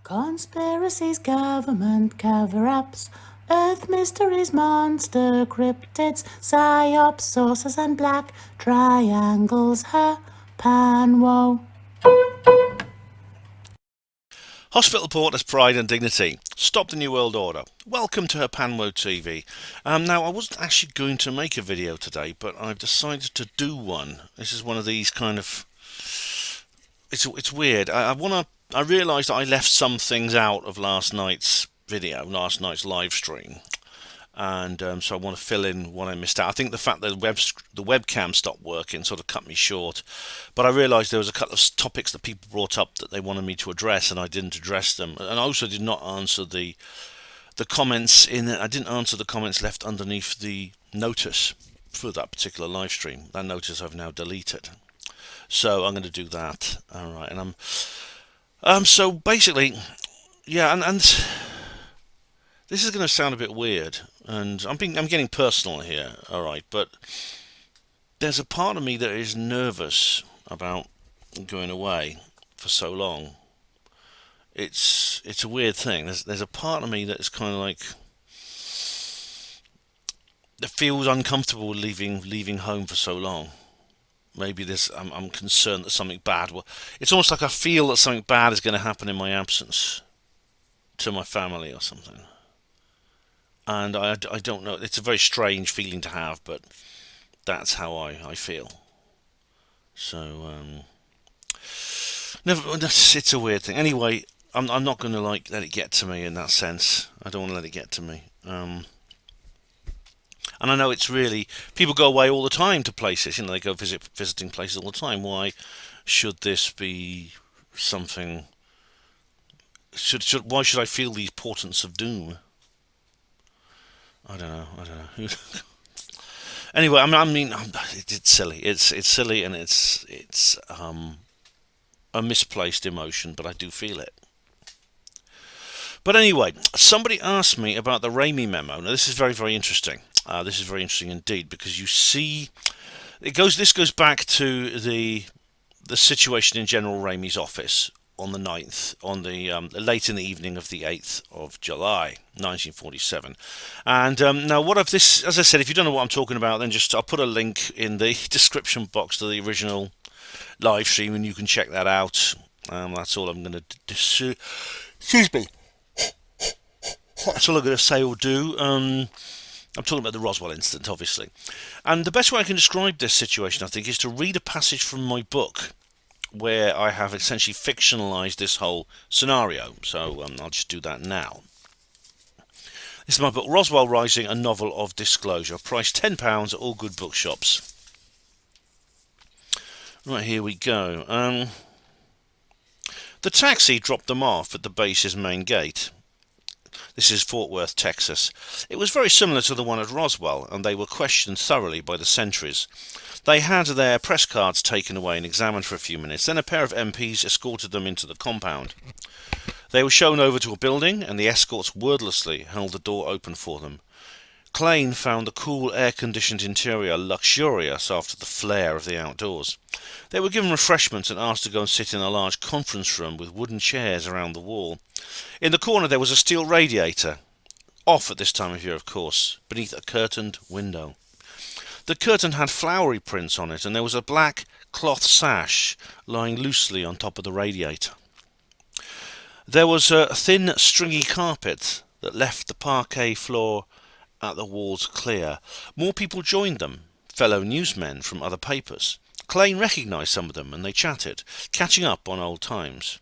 Conspiracies, government cover-ups, Earth mysteries, monster cryptids, psyops, saucers and black triangles, her panwo. Hospital Port has pride and dignity. Stop the New World Order. Welcome to her Panwo TV. Now, I wasn't actually going to make a video today, but I've decided to do one. This is one of these kind of... It's weird. I realised that I left some things out of last night's video, last night's live stream. And so I want to fill in what I missed out. I think the fact that the webcam stopped working sort of cut me short, but I realised there was a couple of topics that people brought up that they wanted me to address, and I didn't address them. And I also did not answer the comments in it. I didn't answer the comments left underneath the notice for that particular live stream. That notice I've now deleted, so I'm going to do that. All right, and so basically, yeah, and this is going to sound a bit weird, and I'm getting personal here, all right, but there's a part of me that is nervous about going away for so long. It's a weird thing. There's a part of me that is kind of like that feels uncomfortable leaving home for so long. Maybe I'm concerned that something bad will. It's almost like I feel that something bad is going to happen in my absence to my family or something. And I don't know. It's a very strange feeling to have, but that's how I feel. So it's a weird thing. Anyway, I'm not going to let it get to me in that sense. I don't want to let it get to me. And I know it's really, people go away all the time to places. They go visiting places all the time. Why should this be something? Why should I feel these portents of doom? I don't know. Anyway, I mean, it's silly. It's silly, and it's a misplaced emotion, but I do feel it. But anyway, somebody asked me about the Raimi memo. Now, this is very, very interesting. This is very interesting indeed, because you see, this goes back to the situation in General Raimi's office on the 9th, on the late in the evening of the 8th of July, 1947. And now, as I said, if you don't know what I'm talking about, then I'll put a link in the description box to the original live stream, and you can check that out. That's all I'm going to do. Excuse me. That's all I'm going to say or do. I'm talking about the Roswell incident, obviously. And the best way I can describe this situation, I think, is to read a passage from my book, where I have essentially fictionalized this whole scenario. So I'll just do that now. This is my book, Roswell Rising, a novel of disclosure. Price £10 at all good bookshops. Right, here we go. The taxi dropped them off at the base's main gate. This is Fort Worth, Texas. It was very similar to the one at Roswell, and they were questioned thoroughly by the sentries. They had their press cards taken away and examined for a few minutes. Then a pair of MPs escorted them into the compound. They were shown over to a building, and the escorts wordlessly held the door open for them. Klein found the cool, air-conditioned interior luxurious after the flare of the outdoors. They were given refreshments and asked to go and sit in a large conference room with wooden chairs around the wall. In the corner there was a steel radiator, off at this time of year, of course, beneath a curtained window. The curtain had flowery prints on it, and there was a black cloth sash lying loosely on top of the radiator. There was a thin, stringy carpet that left the parquet floor at the walls clear. More people joined them, fellow newsmen from other papers. Klein recognised some of them, and they chatted, catching up on old times.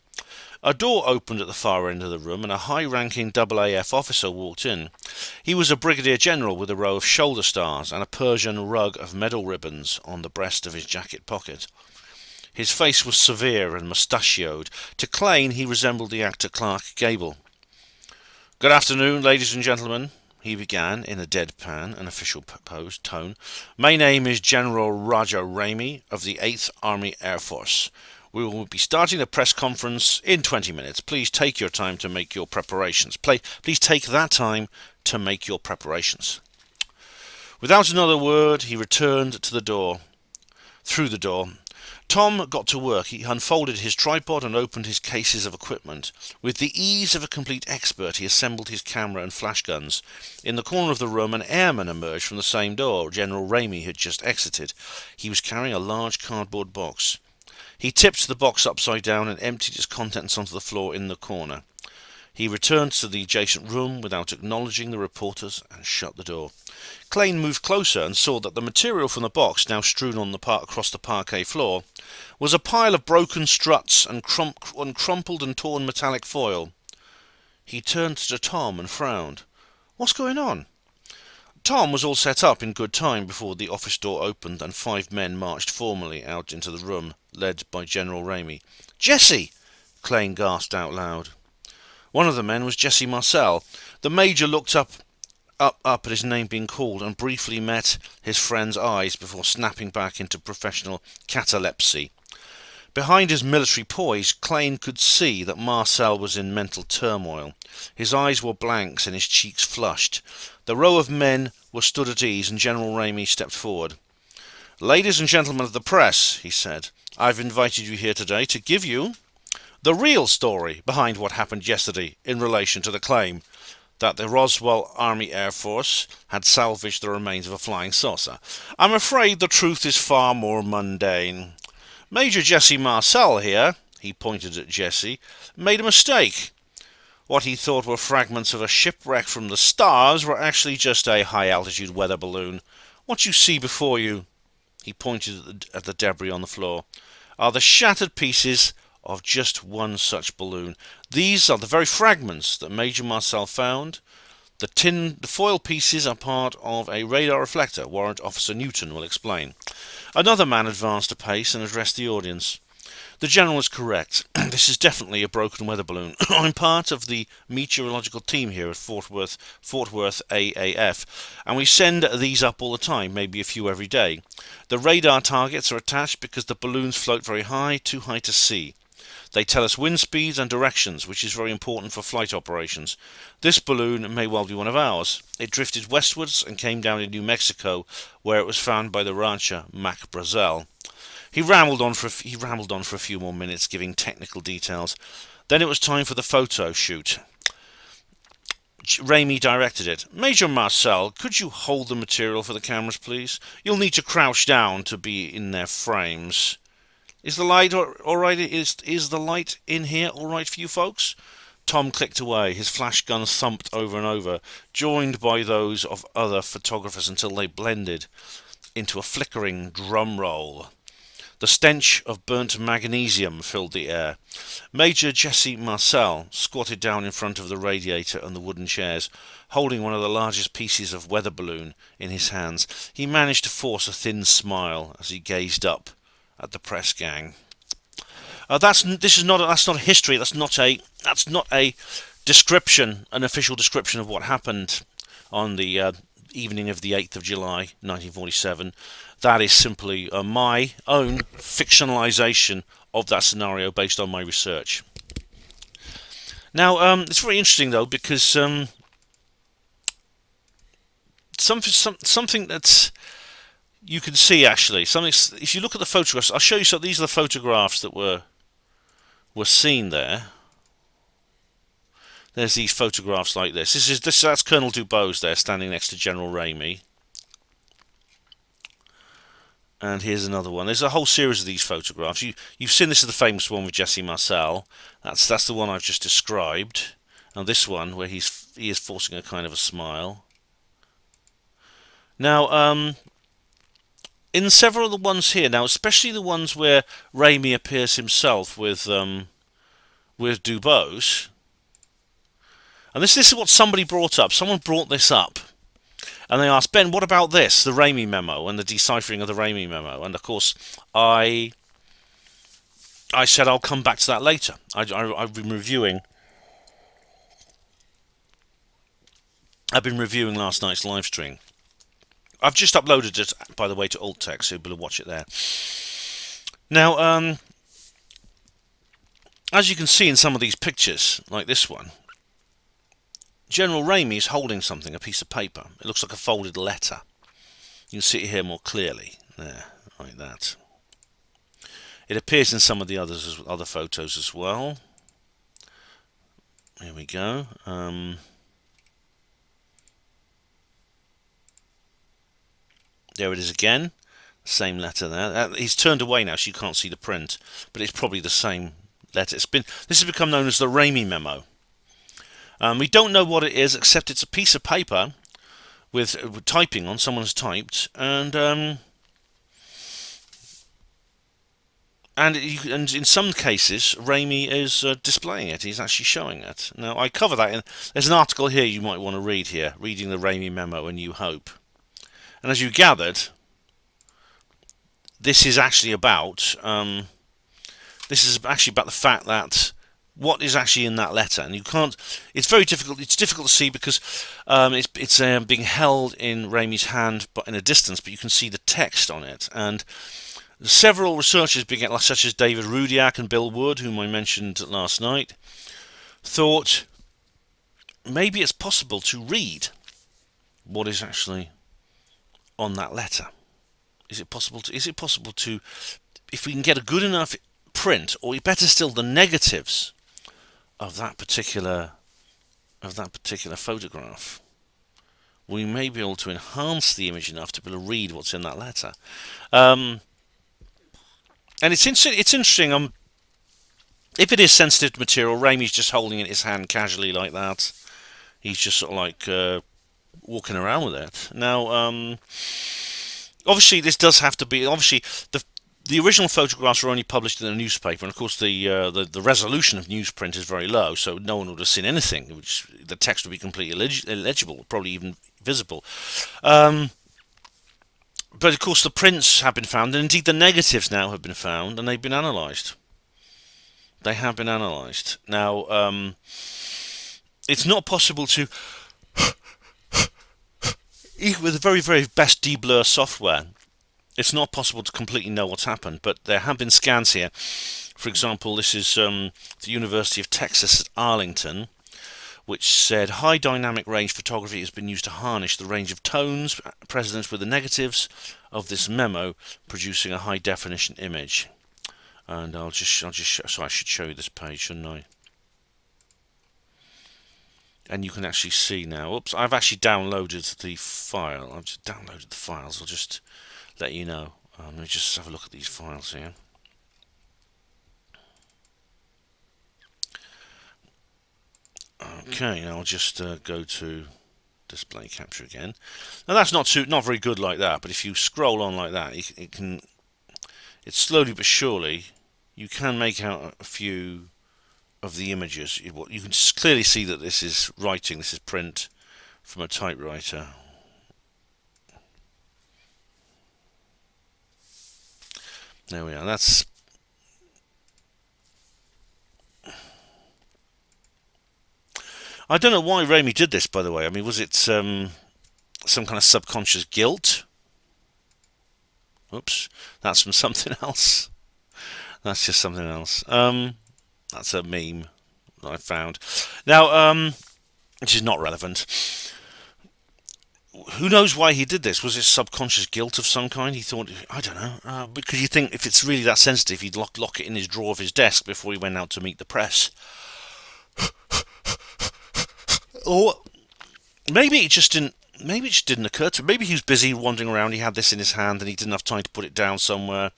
A door opened at the far end of the room, and a high-ranking AAF officer walked in. He was a brigadier general with a row of shoulder stars and a Persian rug of medal ribbons on the breast of his jacket pocket. His face was severe and mustachioed. To Klein he resembled the actor Clark Gable. "Good afternoon, ladies and gentlemen," he began in a deadpan and official tone. "My name is General Roger Ramey of the 8th Army Air Force. We will be starting a press conference in 20 minutes. Please take your time to make your preparations. Please take that time to make your preparations." Without another word, he returned to the door. Through the door. Tom got to work. He unfolded his tripod and opened his cases of equipment. With the ease of a complete expert, he assembled his camera and flash guns. In the corner of the room, an airman emerged from the same door General Ramey had just exited. He was carrying a large cardboard box. He tipped the box upside down and emptied its contents onto the floor in the corner. He returned to the adjacent room without acknowledging the reporters and shut the door. Klein moved closer and saw that the material from the box, now strewn on across the parquet floor, was a pile of broken struts and crumpled and torn metallic foil. He turned to Tom and frowned. "What's going on?" Tom was all set up in good time before the office door opened and 5 men marched formally out into the room, led by General Ramey. "Jesse!" Klein gasped out loud. One of the men was Jesse Marcel. The Major looked up at his name being called and briefly met his friend's eyes before snapping back into professional catalepsy. Behind his military poise, Klein could see that Marcel was in mental turmoil. His eyes were blanks and his cheeks flushed. The row of men were stood at ease and General Ramey stepped forward. "Ladies and gentlemen of the press," he said, "I've invited you here today to give you the real story behind what happened yesterday in relation to the claim that the Roswell Army Air Force had salvaged the remains of a flying saucer. I'm afraid the truth is far more mundane. Major Jesse Marcel here," he pointed at Jesse, "made a mistake. What he thought were fragments of a shipwreck from the stars were actually just a high-altitude weather balloon. What you see before you," he pointed at the debris on the floor, "are the shattered pieces of just one such balloon. These are the very fragments that Major Marcel found. The foil pieces are part of a radar reflector. Warrant Officer Newton will explain." Another man advanced a pace and addressed the audience. "The General is correct. This is definitely a broken weather balloon. I'm part of the meteorological team here at Fort Worth AAF, and we send these up all the time, maybe a few every day. The radar targets are attached because the balloons float very high, too high to see. They tell us wind speeds and directions, which is very important for flight operations. This balloon may well be one of ours. It drifted westwards and came down in New Mexico, where it was found by the rancher Mac Brazel." He rambled on for a few more minutes, giving technical details. Then it was time for the photo shoot. Ramey directed it. "Major Marcel, could you hold the material for the cameras, please? You'll need to crouch down to be in their frames. Is the light all right? Is the light in here all right for you folks?" Tom clicked away. His flash gun thumped over and over, joined by those of other photographers until they blended into a flickering drum roll. The stench of burnt magnesium filled the air. Major Jesse Marcel squatted down in front of the radiator and the wooden chairs, holding one of the largest pieces of weather balloon in his hands. He managed to force a thin smile as he gazed up at the press gang. That's not a history. That's not a description, an official description of what happened on the evening of the 8th of July, 1947. That is simply my own fictionalization of that scenario based on my research. Now, it's very interesting though because something that's you can see actually something. If you look at the photographs, I'll show you. So these are the photographs that were seen there. There's these photographs like this. That's Colonel Dubose there standing next to General Ramey. And here's another one. There's a whole series of these photographs. You've seen this is the famous one with Jesse Marcel. That's the one I've just described. And this one where he is forcing a kind of a smile. Now, in several of the ones here, now especially the ones where Ramey appears himself with Dubose, and this is what somebody brought up. Someone brought this up, and they asked, "Ben, what about this, the Ramey memo and the deciphering of the Ramey memo?" And of course, I said I'll come back to that later. I've been reviewing last night's live stream. I've just uploaded it, by the way, to alt-text, so you'll watch it there. Now, as you can see in some of these pictures, like this one, General Ramey is holding something, a piece of paper. It looks like a folded letter. You can see it here more clearly. There, like that. It appears in some of the other photos as well. Here we go. There it is again. Same letter there. He's turned away now, so you can't see the print, but it's probably the same letter. This has become known as the Ramey memo. We don't know what it is, except it's a piece of paper with typing on. Someone's typed, and in some cases, Ramey is displaying it. He's actually showing it. Now, I cover that. There's an article here you might want to read here, reading the Ramey memo, A New Hope. And as you gathered, this is actually about the fact that what is actually in that letter, and you can't. It's very difficult. It's difficult to see because it's being held in Ramey's hand, but in a distance. But you can see the text on it, and several researchers, such as David Rudiak and Bill Wood, whom I mentioned last night, thought maybe it's possible to read what is actually on that letter. Is it possible to, if we can get a good enough print, or better still, the negatives of that particular photograph, we may be able to enhance the image enough to be able to read what's in that letter. And it's interesting. If it is sensitive material, Ramey's just holding it in his hand casually like that. He's just sort of like walking around with it. Now, obviously, this does have to be. Obviously, the original photographs were only published in a newspaper, and of course, the resolution of newsprint is very low, so no one would have seen anything. Which the text would be completely illegible, probably even visible. But of course, the prints have been found, and indeed the negatives now have been found, and they've been analysed. They have been analysed. Now, it's not possible to, even with the very, very best deblur software, it's not possible to completely know what's happened, but there have been scans here. For example, this is the University of Texas at Arlington, which said high dynamic range photography has been used to harness the range of tones present with the negatives of this memo, producing a high definition image. And I'll just show, so I should show you this page, shouldn't I? And you can actually see now. Oops, I've actually downloaded the file. I've just downloaded the files. I'll just let you know. Let me just have a look at these files here. Okay, I'll just go to display capture again. Now that's not very good like that, but if you scroll on like that, it's slowly but surely you can make out a few of the images. You can clearly see that this is writing, this is print from a typewriter. There we are. That's I don't know why Ramey did this, by the way. I mean, was it some kind of subconscious guilt? Oops, that's from something else. That's just something else. That's a meme that I found. Now, which is not relevant. Who knows why he did this? Was it subconscious guilt of some kind? He thought, I don't know, because you think if it's really that sensitive, he'd lock it in his drawer of his desk before he went out to meet the press. Or maybe it just didn't. Maybe it just didn't occur to him. Maybe he was busy wandering around. He had this in his hand, and he didn't have time to put it down somewhere.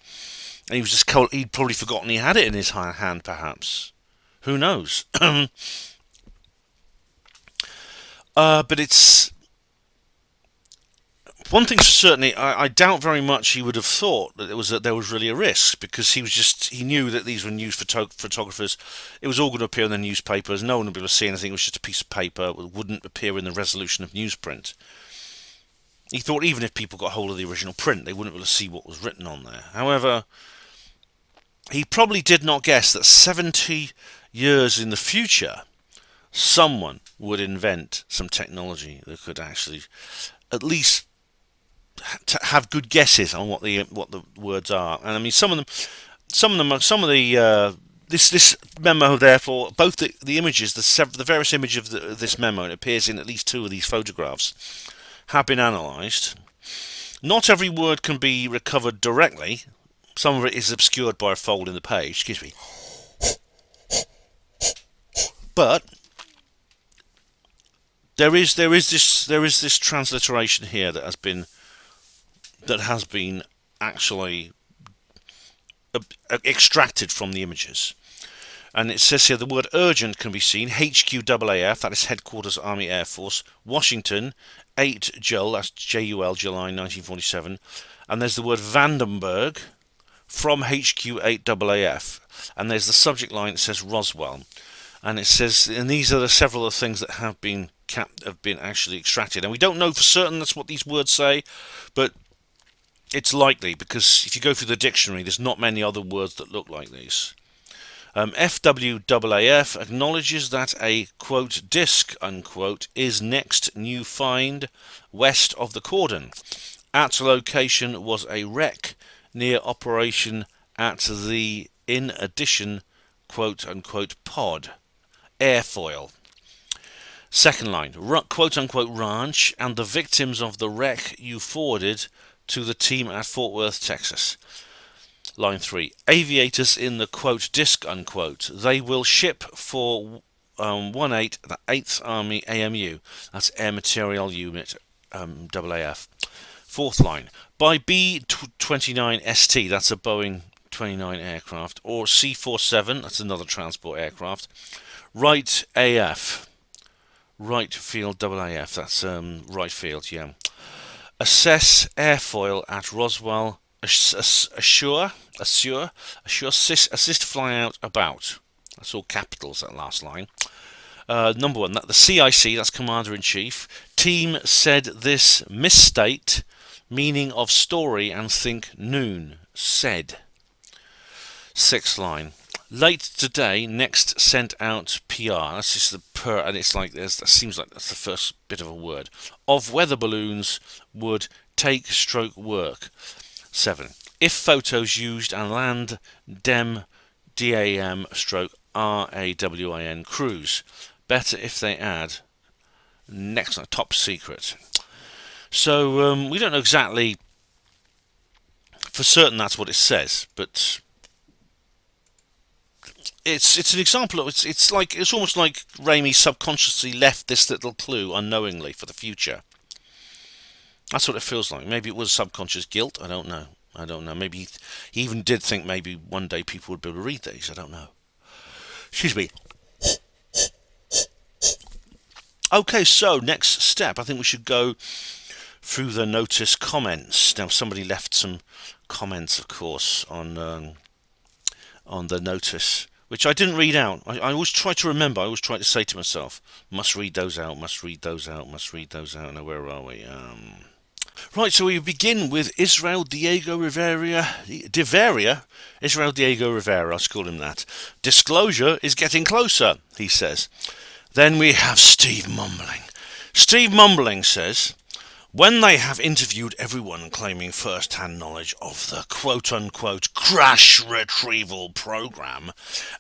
And he was just cold. He'd probably forgotten he had it in his hand, perhaps. Who knows? But it's one thing's certainly. I doubt very much he would have thought that there was really a risk, because he knew that these were news photographers. It was all going to appear in the newspapers. No one would be able to see anything. It was just a piece of paper. It wouldn't appear in the resolution of newsprint. He thought even if people got hold of the original print, they wouldn't be able to see what was written on there. However, he probably did not guess that 70 years in the future, someone would invent some technology that could actually at least to have good guesses on what the words are. And I mean, some of the this memo, therefore, both the images, the various images of this memo, it appears in at least 2 of these photographs, have been analysed. Not every word can be recovered directly, Some of it is obscured by a fold in the page. Excuse me. But there is this transliteration here that has been actually extracted from the images. And it says here the word urgent can be seen, HQAAF, that is Headquarters Army Air Force, Washington, 8 Jul, that's JUL, July 1947. And there's the word Vandenberg from HQ8AAF. And there's the subject line that says Roswell. And it says, and these are the several of the things that have been actually extracted. And we don't know for certain that's what these words say, but it's likely, because if you go through the dictionary, there's not many other words that look like these. FWAAF acknowledges that a, quote, disc, unquote, is next new find west of the cordon. At location was a wreck near operation at the, in addition, quote, unquote, pod, airfoil. Second line, quote, unquote, ranch and the victims of the wreck you forwarded to the team at Fort Worth, Texas. Line 3. Aviators in the, quote, disc, unquote. They will ship for 1/8, the 8th Army AMU. That's Air Material Unit, AAF. Fourth line. By B-29ST, that's a Boeing 29 aircraft, or C-47, that's another transport aircraft. Wright AF. Wright Field AAF, that's Wright Field, yeah. Assess airfoil at Roswell. Assure, assist fly out about. That's all capitals, that last line. Number 1, the CIC, that's Commander-in-Chief. Team said this misstate, meaning of story and think noon, said. Sixth line. Late today, next sent out PR. That's just the per, and it's like that seems like that's the first bit of a word. Of weather balloons would take stroke work. 7. If photos used and land DEM DAM stroke RAWAN cruise. Better if they add next top secret. So we don't know exactly for certain that's what it says, but it's an example of it's almost like Raimi subconsciously left this little clue unknowingly for the future. That's what it feels like. Maybe it was subconscious guilt. I don't know. Maybe he even did think maybe one day people would be able to read these. I don't know. Excuse me. Okay, so next step. I think we should go through the notice comments. Now, somebody left some comments, of course, on the notice, which I didn't read out. I always try to remember. I always try to say to myself, must read those out, must read those out, must read those out. Now, where are we? Right, so we begin with Israel Diego Rivera. Israel Diego Rivera, I'll call him that. Disclosure is getting closer, he says. Then we have Steve Mumbling. Steve Mumbling says, when they have interviewed everyone claiming first-hand knowledge of the quote-unquote crash retrieval program,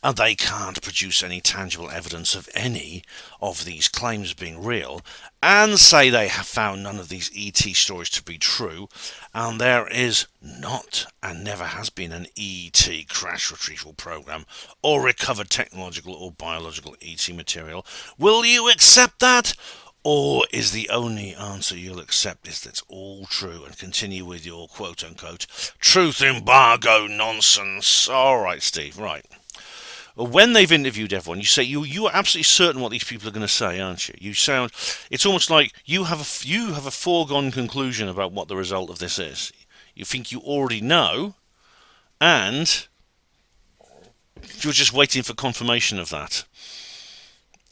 and they can't produce any tangible evidence of any of these claims being real, and say they have found none of these ET stories to be true, and there is not and never has been an ET crash retrieval program or recovered technological or biological ET material, will you accept that? Or is the only answer you'll accept is that's all true and continue with your quote-unquote truth embargo nonsense? All right, Steve, right. When they've interviewed everyone, you say you are absolutely certain what these people are going to say, aren't you? You sound, it's almost like you have a foregone conclusion about what the result of this is. You think you already know, and you're just waiting for confirmation of that.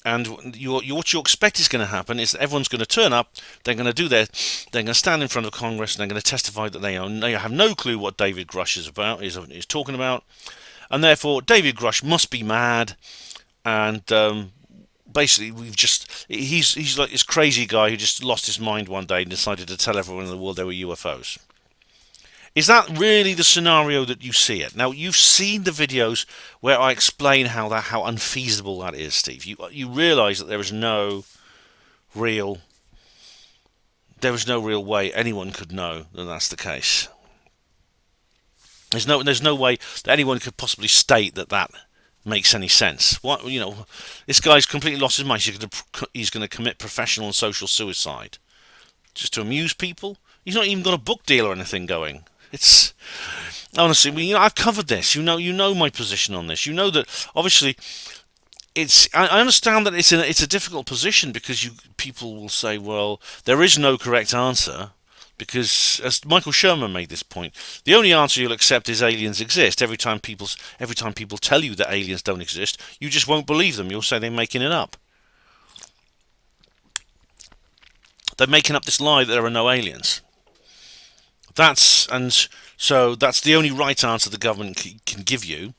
And what you expect is going to happen is that everyone's going to turn up, they're going to stand in front of Congress, and they're going to testify that they have no clue what David Grush is talking about, and therefore David Grush must be mad, and basically he's like this crazy guy who just lost his mind one day and decided to tell everyone in the world there were UFOs. Is that really the scenario that you see it? Now, you've seen the videos where I explain how unfeasible that is, Steve. You realise that there is no real way anyone could know that that's the case. There's no way that anyone could possibly state that makes any sense. What, this guy's completely lost his mind. He's going to commit professional and social suicide just to amuse people. He's not even got a book deal or anything going. It's honestly, I've covered this. You know my position on this. You know that obviously I understand that it's a difficult position because people will say, well, there is no correct answer. Because, as Michael Sherman made this point, the only answer you'll accept is aliens exist. Every time people tell you that aliens don't exist, you just won't believe them. You'll say they're making it up. They're making up this lie that there are no aliens. So that's the only right answer the government can give you,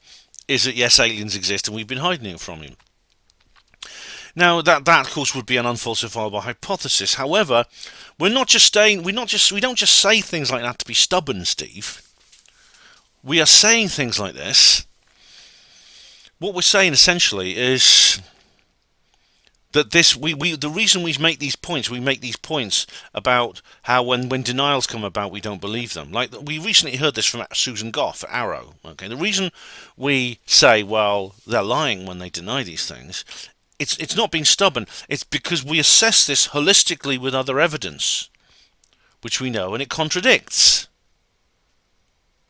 is that yes, aliens exist, and we've been hiding it from you. Now that of course would be an unfalsifiable hypothesis. However, we don't just say things like that to be stubborn, Steve. We are saying things like this. What we're saying essentially is that the reason we make these points about how when denials come about we don't believe them. Like we recently heard this from Susan Goff at Arrow. Okay, the reason we say, well, they're lying when they deny these things. It's not being stubborn. It's because we assess this holistically with other evidence, which we know, and it contradicts.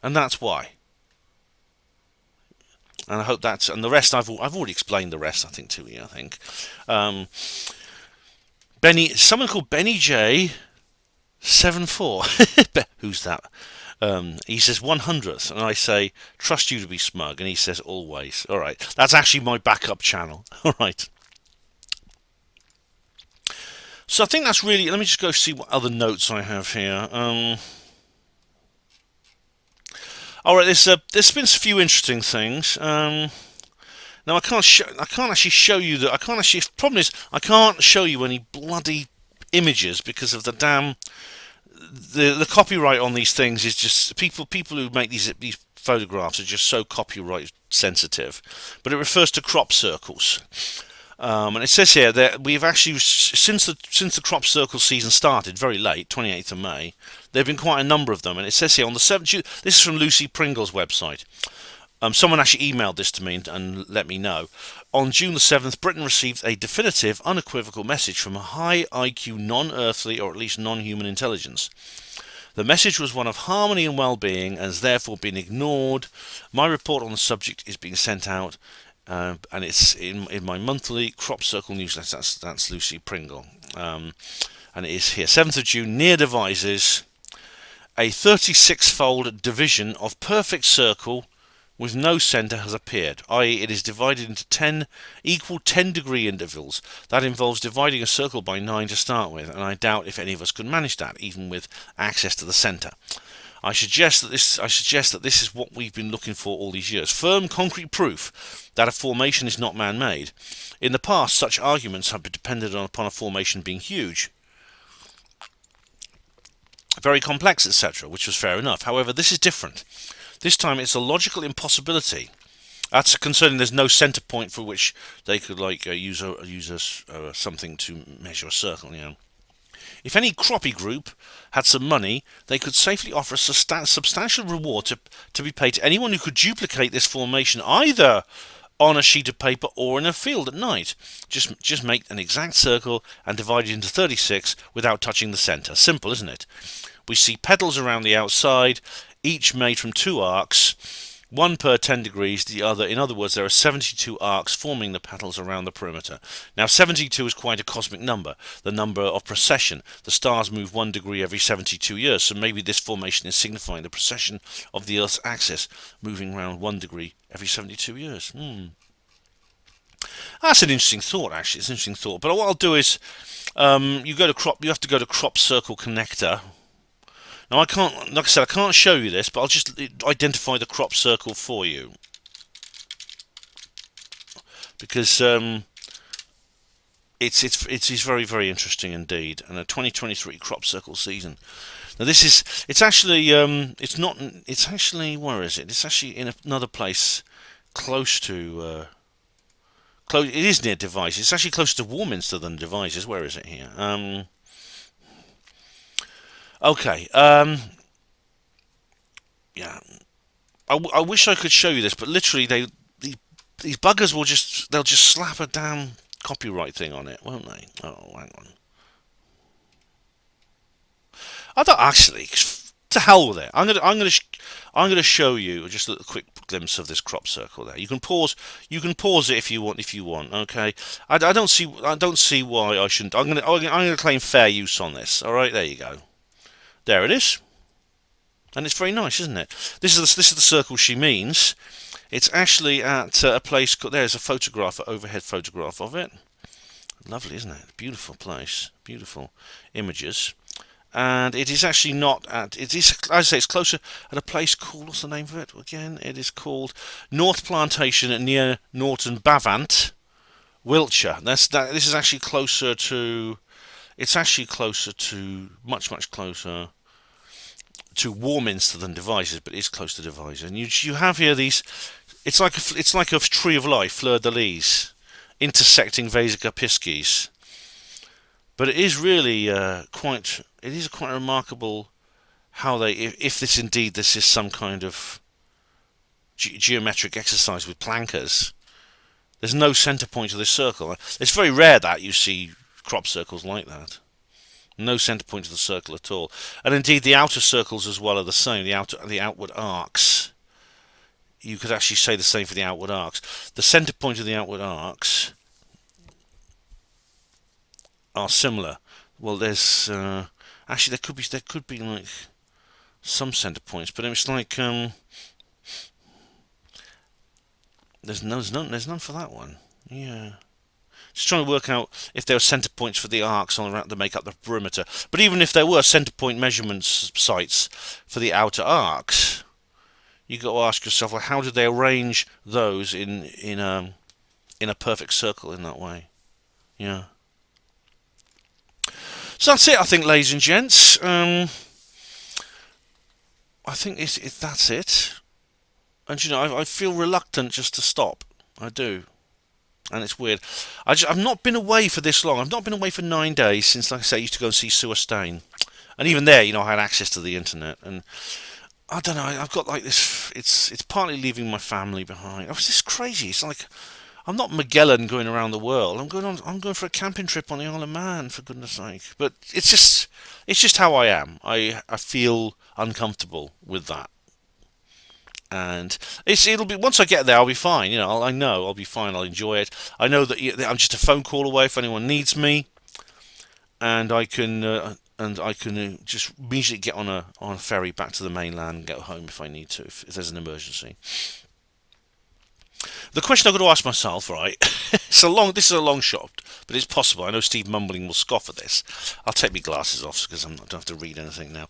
And that's why. And I hope and the rest I've already explained the rest. I think to you. I think someone called Benny J 74. Who's that? He says 100th, and I say trust you to be smug, and he says always. All right, that's actually my backup channel. All right. So I think that's really. Let me just go see what other notes I have here. All right, there's been a few interesting things. Now I can't actually show you that. The problem is I can't show you any bloody images because of the damn the copyright on these things is just people who make these photographs are just so copyright sensitive. But it refers to crop circles. And it says here that we've actually, since the crop circle season started, very late, 28th of May, there have been quite a number of them. And it says here on the 7th, this is from Lucy Pringle's website. Someone actually emailed this to me and let me know. On June the 7th, Britain received a definitive, unequivocal message from a high IQ, non-earthly or at least non-human intelligence. The message was one of harmony and well-being and has therefore been ignored. My report on the subject is being sent out. And it's in my monthly Crop Circle newsletter. That's Lucy Pringle. And it is here. 7th of June, NEAR devises a 36-fold division of perfect circle with no centre has appeared, i.e. it is divided into 10 equal 10-degree intervals. That involves dividing a circle by 9 to start with, and I doubt if any of us could manage that, even with access to the centre. I suggest that this is what we've been looking for all these years. Firm, concrete proof that a formation is not man-made. In the past, such arguments have been dependent upon a formation being huge, very complex, etc., which was fair enough. However, this is different. This time it's a logical impossibility. That's concerning there's no centre point for which they could use something to measure a circle, If any croppy group had some money, they could safely offer a substantial reward to be paid to anyone who could duplicate this formation either on a sheet of paper or in a field at night. Just make an exact circle and divide it into 36 without touching the centre. Simple, isn't it? We see petals around the outside, each made from 2 arcs, one per 10 degrees, the other. In other words, there are 72 arcs forming the petals around the perimeter. Now, 72 is quite a cosmic number, the number of precession. The stars move 1 degree every 72 years, so maybe this formation is signifying the precession of the Earth's axis, moving around 1 degree every 72 years. That's an interesting thought, actually. It's an interesting thought. But what I'll do is, you have to go to Crop Circle Connector. Now, I can't, like I said, I can't show you this, but I'll just identify the crop circle for you. Because it's very, very interesting indeed. And a 2023 crop circle season. Now, where is it? It's actually in another place close to, it is near Devizes. It's actually closer to Warminster than Devizes. Where is it here? Okay. Yeah. I wish I could show you this, but literally these buggers they'll just slap a damn copyright thing on it, won't they? Oh, hang on. I don't actually. To hell with it. I'm gonna show you just a quick glimpse of this crop circle there. You can pause. You can pause it if you want. If you want, okay. I don't see why I shouldn't. I'm gonna claim fair use on this. All right, there you go. There it is, and it's very nice, isn't it? This is the circle she means. It's actually at a place called. There's a photograph, an overhead photograph of it. Lovely, isn't it? Beautiful place. Beautiful images. And it is actually not at. It is, as I say, it's closer at a place called. What's the name of it again? It is called North Plantation near Norton Bavant, Wiltshire. This is actually closer to. It's actually closer to much closer to Warminster than Devizes, but it's close to Devizes. And you have here these. It's like a tree of life, fleur de lis, intersecting Vesica piscis. But it is really quite. It is quite remarkable how they, if this is some kind of geometric exercise with plankers. There's no centre point to this circle. It's very rare that you see crop circles like that. No centre point to the circle at all. And indeed, the outer circles as well are the same. The outward arcs. You could actually say the same for the outward arcs. The centre point of the outward arcs are similar. Well, there's actually there could be like some centre points, but it's like there's none for that one. Yeah, just trying to work out if there were centre points for the arcs on around to make up the perimeter. But even if there were centre point measurements sites for the outer arcs, you got to ask yourself, well, how did they arrange those in a perfect circle in that way? Yeah. So that's it, I think, ladies and gents. I think that's it. And, I feel reluctant just to stop. I do. And it's weird. I've not been away for this long. I've not been away for 9 days since, like I say, I used to go and see Sue Stain. And even there, I had access to the internet. And I don't know, I've got like this. It's partly leaving my family behind. It's just crazy. It's like I'm not Magellan going around the world. I'm going for a camping trip on the Isle of Man, for goodness sake. But it's just how I am. I feel uncomfortable with that, and it'll be once I get there, I'll be fine. I know I'll be fine. I'll enjoy it. I know that I'm just a phone call away if anyone needs me, and I can just immediately get on a ferry back to the mainland and go home if I need to, if there's an emergency. The question I've got to ask myself, right? This is a long shot, but it's possible. I know Steve Mumbling will scoff at this. I'll take my glasses off because I don't have to read anything now.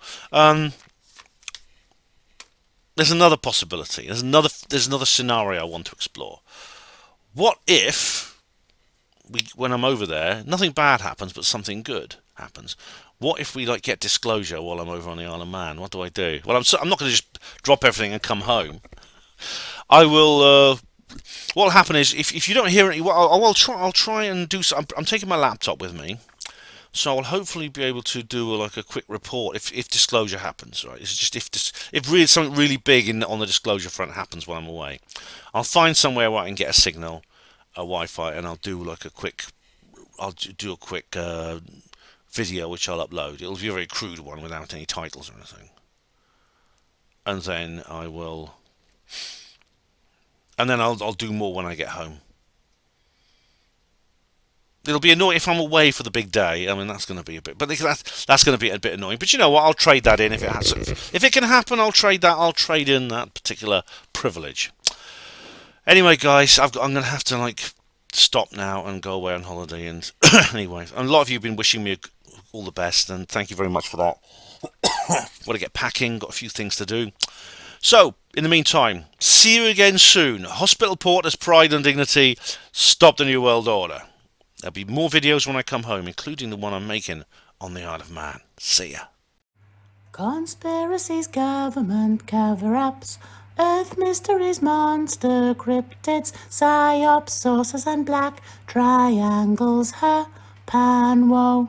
There's another possibility. There's another scenario I want to explore. What if when I'm over there, nothing bad happens, but something good happens? What if we get disclosure while I'm over on the Isle of Man? What do I do? Well, I'm not going to just drop everything and come home. I will. What will happen is if you don't hear it, I'll try and do. I'm taking my laptop with me, so I'll hopefully be able to do a quick report if disclosure happens. Right? It's just if really something really big on the disclosure front happens while I'm away, I'll find somewhere where I can get a signal, a Wi-Fi, and I'll do a quick video which I'll upload. It'll be a very crude one without any titles or anything, and then I will. And then I'll do more when I get home. It'll be annoying if I'm away for the big day. I mean, that's going to be a bit, but that's going to be a bit annoying. But you know what? I'll trade that in if it has. If it can happen, I'll trade that. I'll trade in that particular privilege. Anyway, guys, I'm going to have to stop now and go away on holiday. And anyway, a lot of you have been wishing me all the best, and thank you very much for that. Got to get packing. Got a few things to do. So, in the meantime, see you again soon. Hospital Porter's Pride and Dignity, stop the New World Order. There'll be more videos when I come home, including the one I'm making on the Isle of Man. See ya. Conspiracies, government cover-ups, Earth mysteries, monster cryptids, psyops, saucers and black triangles, her pan woe.